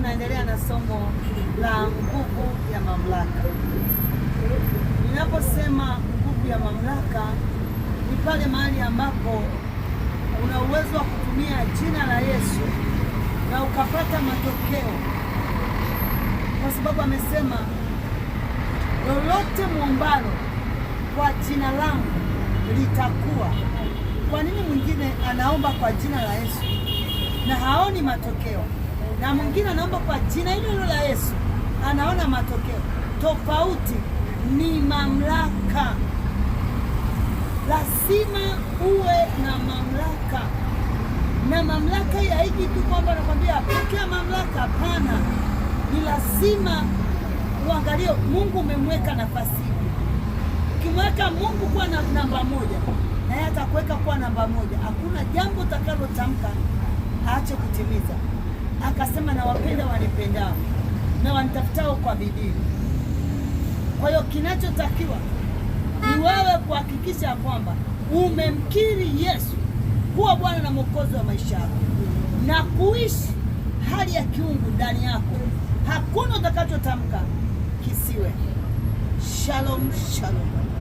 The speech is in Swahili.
tunaendelea na somo la nguvu ya mamlaka. Ninaposema nguvu ya mamlaka, ni pale mahali ambapo una uwezo wa kutumia jina la Yesu na ukapata matokeo, kwa sababu amesema lolote muombalo kwa jina langu litakuwa. Kwa nini mwingine anaomba kwa jina la Yesu na haoni matokeo, na mwingine anaomba kwa jina hilo la Yesu anaona matokeo? Tofauti ni mamlaka. Lazima uwe na mamlaka, na mamlaka ya hiki tu kwamba nakwambia pokea mamlaka. Hapana, ni lazima uangalie Mungu umemweka nafasi hivi. Ukimweka Mungu kuwa na namba moja, na yeye atakuweka kuwa namba moja. Hakuna jambo utakalotamka aache kutimiza. Akasema na wapenda wanipendao na wanitafutao kwa bidii. Kwa hiyo kinachotakiwa ni wewe kuhakikisha kwamba umemkiri Yesu kuwa Bwana na Mwokozi wa maisha yako na kuishi hali ya kiungu ndani yako. Hakuna utakachotamka kisiwe. Shalom, shalom.